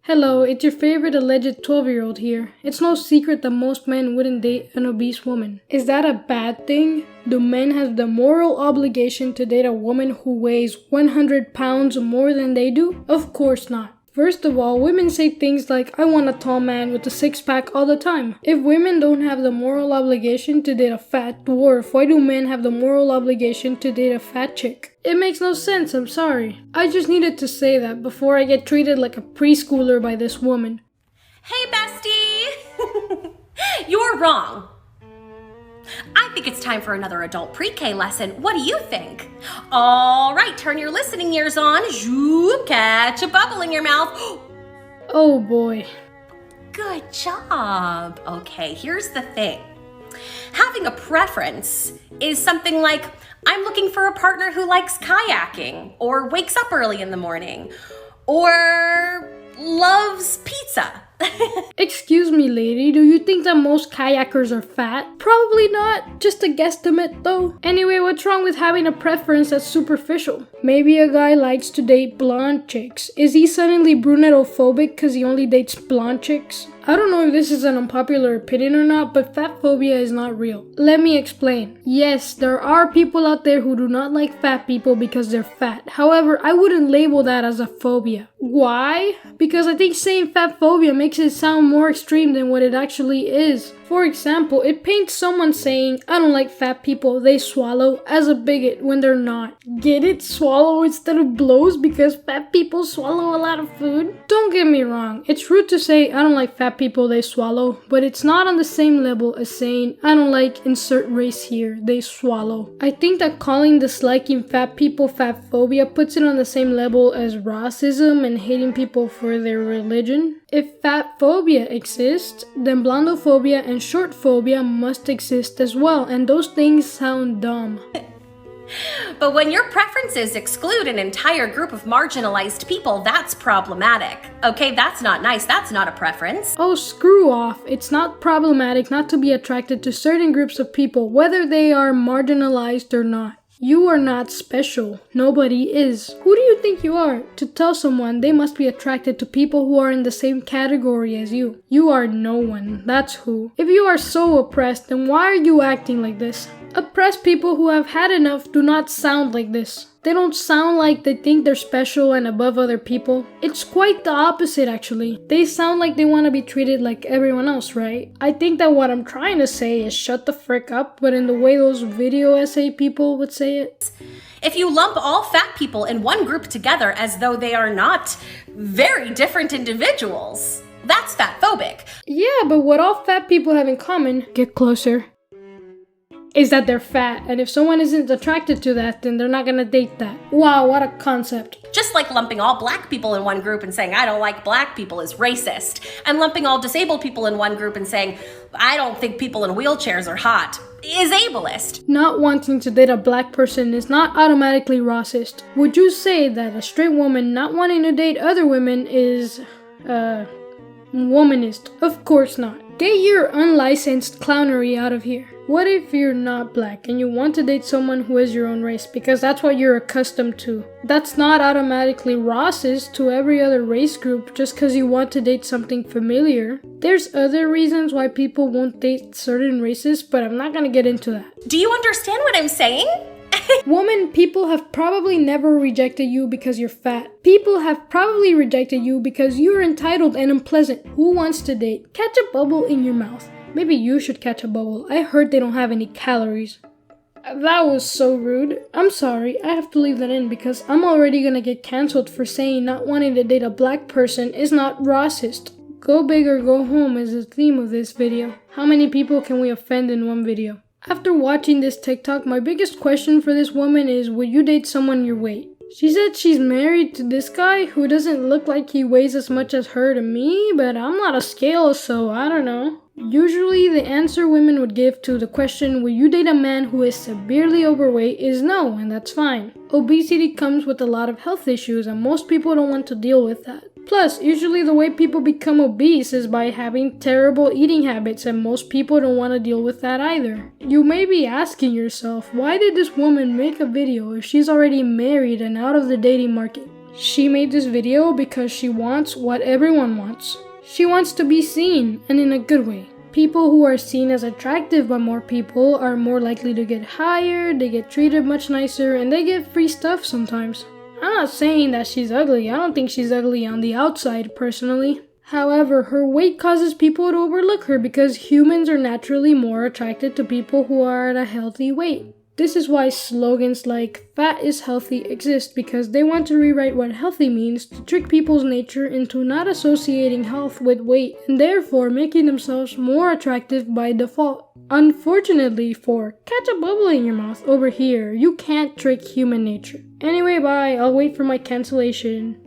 Hello, it's your favorite alleged 12-year-old here. It's no secret that most men wouldn't date an obese woman. Is that a bad thing? Do men have the moral obligation to date a woman who weighs 100 pounds more than they do? Of course not. First of all, women say things like, I want a tall man with a six-pack all the time. If women don't have the moral obligation to date a fat dwarf, why do men have the moral obligation to date a fat chick? It makes no sense, I'm sorry. I just needed to say that before I get treated like a preschooler by this woman. Hey, bestie! You're wrong. I think it's time for another adult pre-K lesson. What do you think? All right, turn your listening ears on. Zoop, catch a bubble in your mouth. Oh boy. Good job. Okay, here's the thing. Having a preference is something like, I'm looking for a partner who likes kayaking, or wakes up early in the morning, or loves pizza. Excuse me, lady, do you think that most kayakers are fat? Probably not, just a guesstimate though. Anyway, what's wrong with having a preference that's superficial? Maybe a guy likes to date blonde chicks. Is he suddenly burnetteophobic because he only dates blonde chicks? I don't know if this is an unpopular opinion or not, but fatphobia is not real. Let me explain. Yes, there are people out there who do not like fat people because they're fat. However, I wouldn't label that as a phobia. Why? Because I think saying fatphobia makes it sound more extreme than what it actually is. For example, it paints someone saying, I don't like fat people, they swallow, as a bigot when they're not. Get it? Swallow instead of blows because fat people swallow a lot of food? Don't get me wrong, it's rude to say I don't like fat people, they swallow, but it's not on the same level as saying I don't like insert race here, they swallow. I think that calling disliking fat people fatphobia puts it on the same level as racism and hating people for their religion. If fatphobia exists, then blondophobia and shortophobia must exist as well, and those things sound dumb. But when your preferences exclude an entire group of marginalized people, that's problematic. Okay, that's not nice, that's not a preference. Oh, screw off. It's not problematic not to be attracted to certain groups of people, whether they are marginalized or not. You are not special. Nobody is. Who do you think you are to tell someone they must be attracted to people who are in the same category as you? You are no one. That's who. If you are so oppressed, then why are you acting like this? Oppressed people who have had enough do not sound like this. They don't sound like they think they're special and above other people. It's quite the opposite actually. They sound like they want to be treated like everyone else, right? I think that what I'm trying to say is shut the frick up, but in the way those video essay people would say it. If you lump all fat people in one group together as though they are not very different individuals, that's fatphobic. Yeah, but what all fat people have in common, get closer, is that they're fat, and if someone isn't attracted to that, then they're not gonna date that. Wow, what a concept. Just like lumping all black people in one group and saying, I don't like black people is racist, and lumping all disabled people in one group and saying, I don't think people in wheelchairs are hot, is ableist. Not wanting to date a black person is not automatically racist. Would you say that a straight woman not wanting to date other women is, womanist? Of course not. Get your unlicensed clownery out of here. What if you're not black and you want to date someone who is your own race because that's what you're accustomed to? That's not automatically racist to every other race group just because you want to date something familiar. There's other reasons why people won't date certain races, but I'm not gonna get into that. Do you understand what I'm saying? Woman, people have probably never rejected you because you're fat. People have probably rejected you because you're entitled and unpleasant. Who wants to date? Catch a bubble in your mouth. Maybe you should catch a bubble. I heard they don't have any calories. That was so rude. I'm sorry, I have to leave that in because I'm already gonna get cancelled for saying not wanting to date a black person is not racist. Go big or go home is the theme of this video. How many people can we offend in one video? After watching this TikTok, my biggest question for this woman is, would you date someone your weight? She said she's married to this guy who doesn't look like he weighs as much as her to me, but I'm not a scale, so I don't know. Usually the answer women would give to the question, will you date a man who is severely overweight, is no, and that's fine. Obesity comes with a lot of health issues and most people don't want to deal with that. Plus, usually the way people become obese is by having terrible eating habits and most people don't want to deal with that either. You may be asking yourself, why did this woman make a video if she's already married and out of the dating market? She made this video because she wants what everyone wants. She wants to be seen, and in a good way. People who are seen as attractive by more people are more likely to get hired, they get treated much nicer, and they get free stuff sometimes. I'm not saying that she's ugly. I don't think she's ugly on the outside, personally. However, her weight causes people to overlook her because humans are naturally more attracted to people who are at a healthy weight. This is why slogans like "fat is healthy" exist, because they want to rewrite what healthy means to trick people's nature into not associating health with weight and therefore making themselves more attractive by default. Unfortunately for catch a bubble in your mouth over here, you can't trick human nature. Anyway, bye. I'll wait for my cancellation.